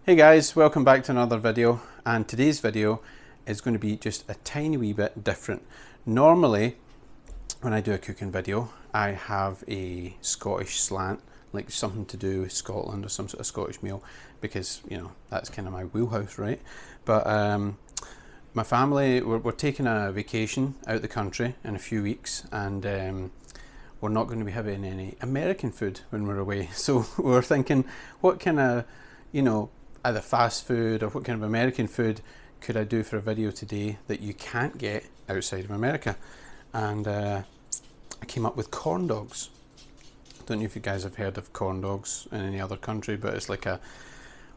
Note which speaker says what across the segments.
Speaker 1: Hey guys, welcome back to another video, and today's video is going to be just a tiny wee bit different. Normally when I do a cooking video I have a Scottish slant, like something to do with Scotland or some sort of Scottish meal, because you know that's kind of my wheelhouse, right? But my family, we're taking a vacation out the country in a few weeks, and we're not going to be having any American food when we're away. So we're thinking, what kind of, you know, either fast food or what kind of American food could I do for a video today that you can't get outside of America? And I came up with corn dogs. Don't know if you guys have heard of corn dogs in any other country, but it's like a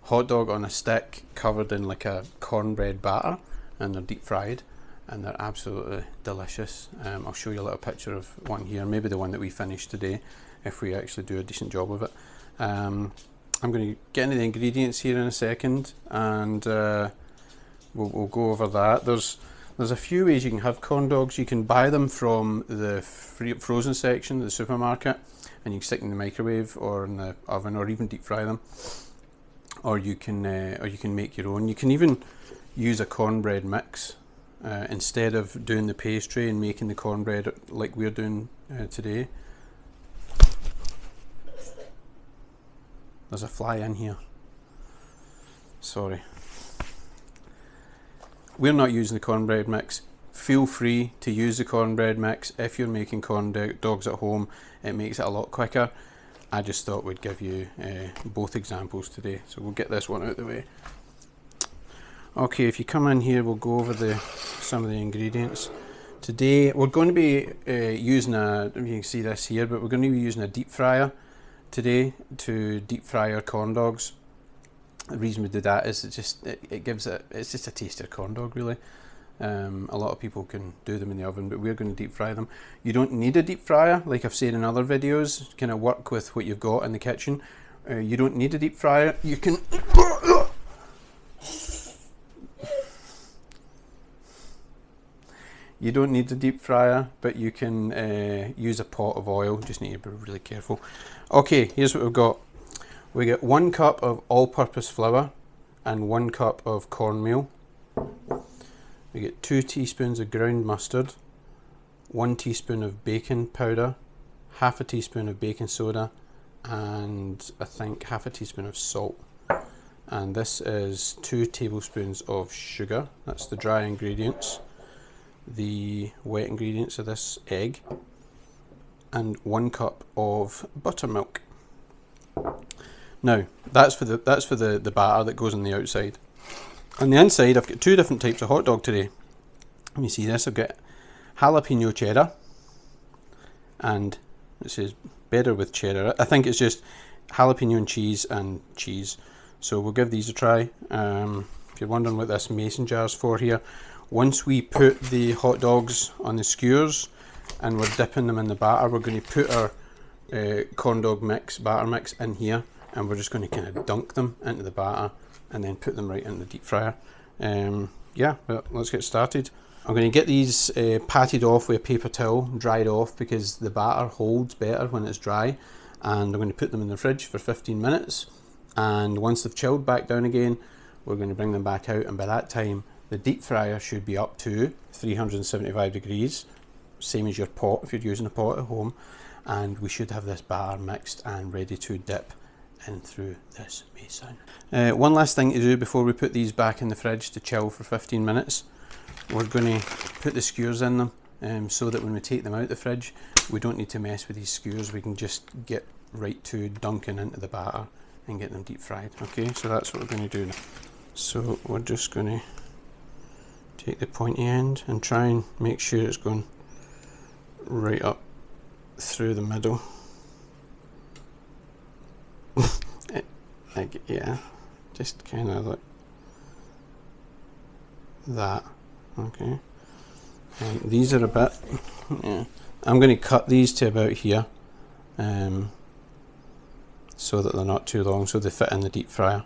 Speaker 1: hot dog on a stick covered in like a cornbread batter, and they're deep fried and they're absolutely delicious. I'll show you a little picture of one here, maybe the one that we finished today if we actually do a decent job of it. I'm going to get into the ingredients here in a second, and we'll go over that. There's a few ways you can have corn dogs. You can buy them from the frozen section of the supermarket, and you can stick them in the microwave or in the oven, or even deep fry them. Or you can make your own. You can even use a cornbread mix instead of doing the pastry and making the cornbread like we're doing today. There's a fly in here. Sorry. We're not using the cornbread mix. Feel free to use the cornbread mix if you're making corn dogs at home. It makes it a lot quicker. I just thought we'd give you both examples today. So we'll get this one out of the way. Okay, if you come in here, we'll go over some of the ingredients. Today we're going to be using you can see this here, but we're going to be using a deep fryer today to deep fry our corn dogs. The reason we did that is it's just a tastier corn dog, really. A lot of people can do them in the oven, but we're going to deep fry them. You don't need a deep fryer, like I've said in other videos. Kind of work with what you've got in the kitchen. You don't need a deep fryer. You can you don't need a deep fryer, but you can use a pot of oil. Just need to be really careful. Okay, here's what we've got. We get 1 cup of all-purpose flour and 1 cup of cornmeal. We get 2 teaspoons of ground mustard, 1 teaspoon of baking powder, half a teaspoon of baking soda, and I think half a teaspoon of salt. And this is 2 tablespoons of sugar. That's the dry ingredients. The wet ingredients are this egg, and 1 cup of buttermilk. Now that's for the batter that goes on the outside. On the inside, I've got 2 different types of hot dog today. Let me see this. I've got jalapeno cheddar, and it says better with cheddar. I think it's just jalapeno and cheese. So we'll give these a try. If you're wondering what this mason jar is for here, once we put the hot dogs on the skewers and we're dipping them in the batter, we're going to put our corn dog batter mix in here, and we're just going to kind of dunk them into the batter and then put them right in the deep fryer. Yeah, well, let's get started. I'm going to get these patted off with a paper towel, dried off, because the batter holds better when it's dry. And I'm going to put them in the fridge for 15 minutes, and once they've chilled back down again, we're going to bring them back out, and by that time the deep fryer should be up to 375 degrees, same as your pot if you're using a pot at home, and we should have this batter mixed and ready to dip in through this mason. One last thing to do before we put these back in the fridge to chill for 15 minutes. We're going to put the skewers in them, so that when we take them out the fridge, we don't need to mess with these skewers. We can just get right to dunking into the batter and get them deep fried. Okay, so that's what we're going to do now. So we're just going to take the pointy end and try and make sure it's going right up through the middle. Yeah, just kind of like that. Okay, and these are a bit, yeah, I'm going to cut these to about here, so that they're not too long, so they fit in the deep fryer.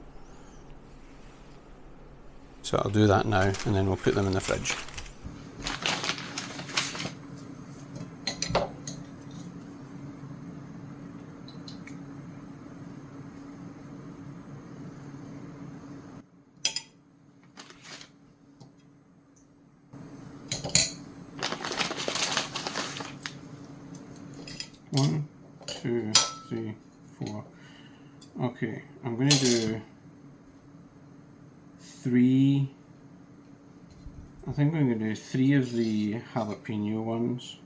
Speaker 1: So I'll do that now, and then we'll put them in the fridge. 1, 2, 3, 4. Okay, I'm going to do 3. I think I'm going to do 3 of the jalapeno ones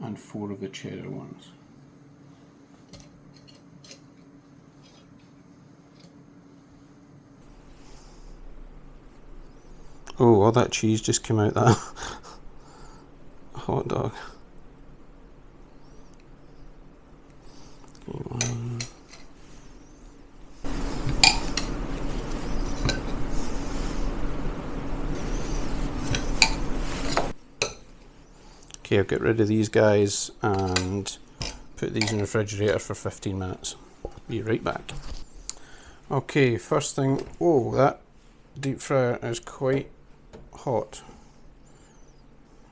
Speaker 1: and 4 of the cheddar ones. Oh, all that cheese just came out that hot dog. Okay, 1. Okay, I'll get rid of these guys and put these in the refrigerator for 15 minutes. Be right back. Okay, first thing, oh, that deep fryer is quite hot.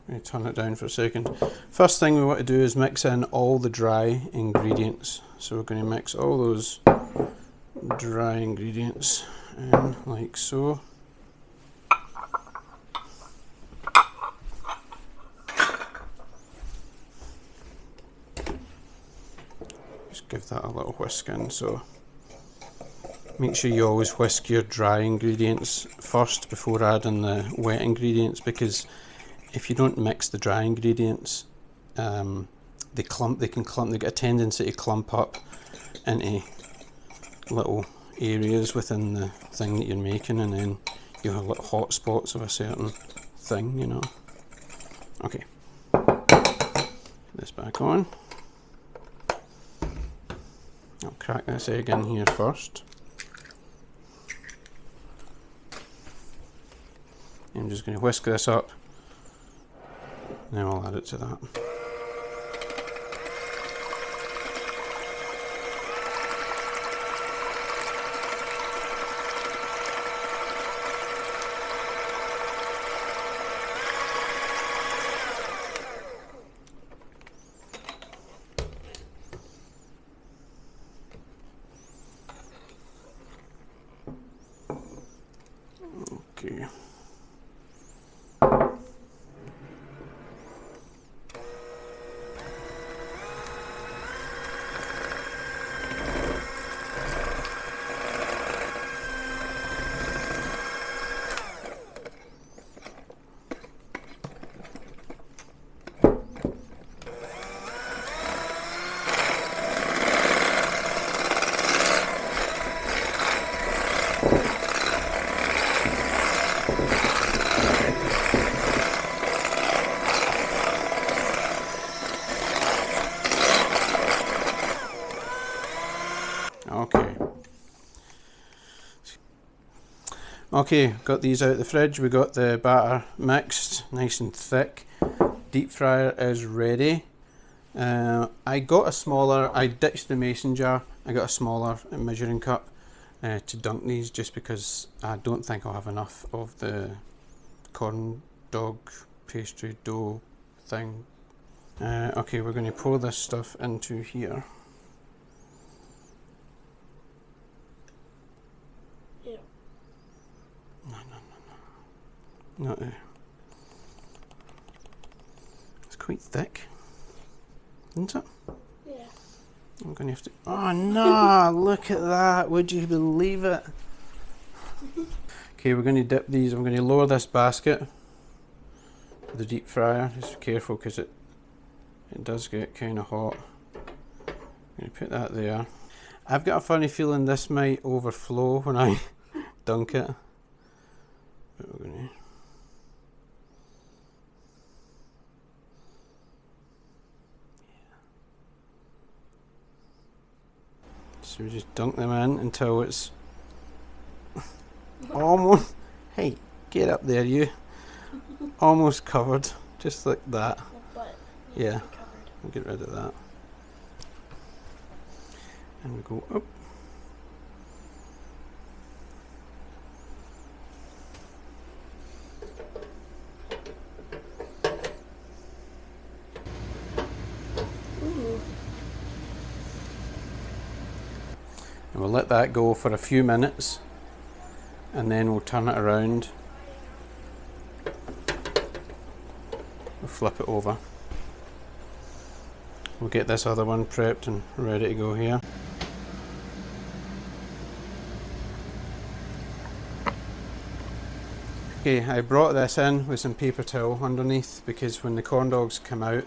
Speaker 1: Let me turn it down for a second. First thing we want to do is mix in all the dry ingredients. So we're going to mix all those dry ingredients in like so. Just give that a little whisk in. So make sure you always whisk your dry ingredients first before adding the wet ingredients, because if you don't mix the dry ingredients, they get a tendency to clump up into little areas within the thing that you're making, and then you'll have little hot spots of a certain thing, you know. Okay, put this back on. I'll crack this egg in here first. I'm just going to whisk this up, and then I'll add it to that. Okay. Okay, got these out of the fridge. We got the batter mixed, nice and thick. Deep fryer is ready. I got a smaller, I ditched the mason jar. I got a smaller measuring cup to dunk these, just because I don't think I'll have enough of the corn dog pastry dough thing. Okay, we're going to pour this stuff into here. No. It's quite thick, isn't it?
Speaker 2: Yeah.
Speaker 1: I'm going to have to... Oh no, look at that. Would you believe it? Okay, we're going to dip these. I'm going to lower this basket to the deep fryer. Just be careful, because it does get kind of hot. I'm going to put that there. I've got a funny feeling this might overflow when I dunk it. But we're going to... So we just dunk them in until it's almost, hey, get up there you, almost covered, just like that. Yeah, we'll get rid of that. And we go up. And we'll let that go for a few minutes, and then we'll turn it around. We'll flip it over. we'll get this other one prepped and ready to go here. Okay, I brought this in with some paper towel underneath because when the corn dogs come out,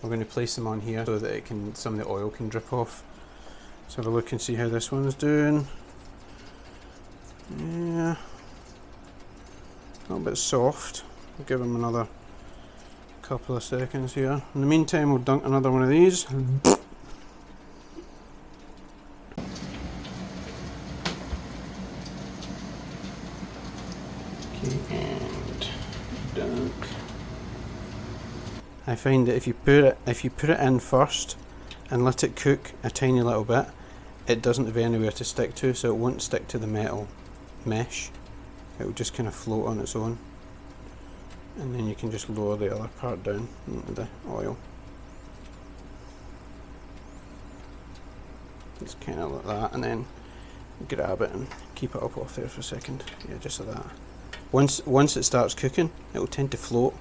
Speaker 1: we're going to place them on here so that some of the oil can drip off. So have a look and see how this one's doing. Yeah, a little bit soft. We'll give them another couple of seconds here. In the meantime, we'll dunk another one of these. And dunk. I find that if you put it in first and let it cook a tiny little bit, it doesn't have anywhere to stick to, so it won't stick to the metal mesh. It will just kind of float on its own, and then you can just lower the other part down into the oil. Just kind of like that, and then grab it and keep it up off there for a second. Yeah, just like that. Once it starts cooking, it will tend to float.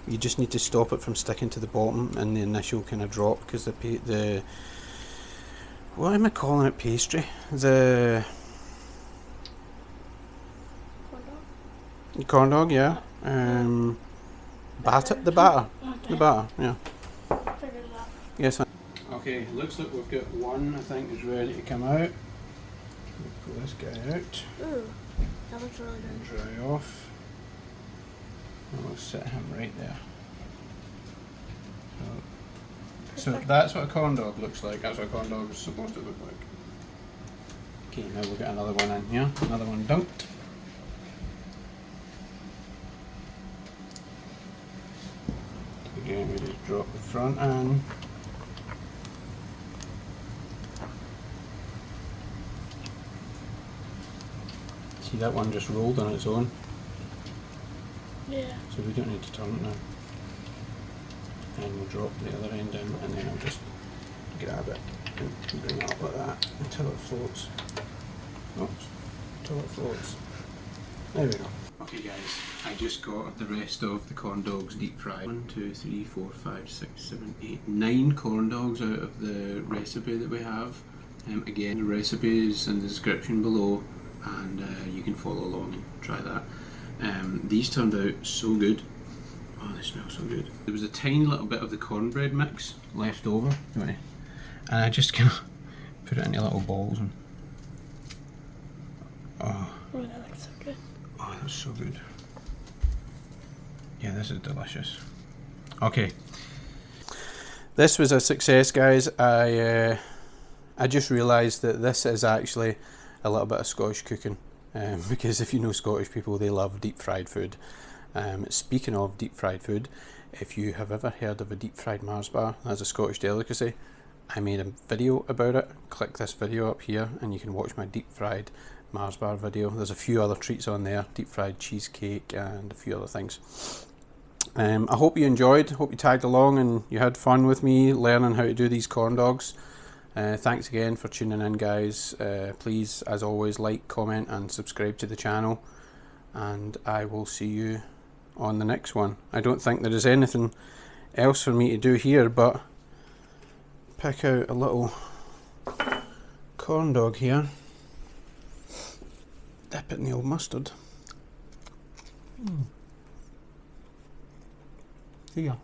Speaker 1: You just need to stop it from sticking to the bottom and the initial kind of drop, because the what am I calling it? Pastry? The corn dog, yeah. Batter, the batter, the batter, yeah. Yes. Okay, looks like we've got one. I think is ready to come out. We'll pull this guy out.
Speaker 2: Ooh, that looks really good.
Speaker 1: Dry off. And we'll set him right there. So that's what a corn dog looks like. That's what a corn dog is supposed to look like. Okay, now we'll get another one in here. Another one dunked. Again, we just drop the front in. See, that one just rolled on its own.
Speaker 2: Yeah.
Speaker 1: So we don't need to turn it now. And we'll drop the other end in, and then I'll just grab it and bring it up like that until it floats. Oops, until it floats. There we go. Okay guys, I just got the rest of the corn dogs deep fried. 1, 2, 3, 4, 5, 6, 7, 8, 9 corn dogs out of the recipe that we have. Again, the recipe is in the description below, and you can follow along and try that. These turned out so good. Oh, they smell so good. There was a tiny little bit of the cornbread mix left over, and I just kind of put it into little balls and oh,
Speaker 2: that looks so good.
Speaker 1: Oh, that's so good. Yeah, this is delicious. Okay, this was a success, guys. I just realised that this is actually a little bit of Scottish cooking, because if you know Scottish people, they love deep fried food. Speaking of deep fried food, if you have ever heard of a deep fried Mars bar, that's a Scottish delicacy. I made a video about it. Click this video up here and you can watch my deep fried Mars bar video. There's a few other treats on there, deep fried cheesecake and a few other things. I hope you enjoyed, hope you tagged along and you had fun with me learning how to do these corn dogs. Thanks again for tuning in, guys. Please, as always, like, comment and subscribe to the channel, and I will see you on the next one. I don't think there is anything else for me to do here but pick out a little corn dog here, dip it in the old mustard. See ya.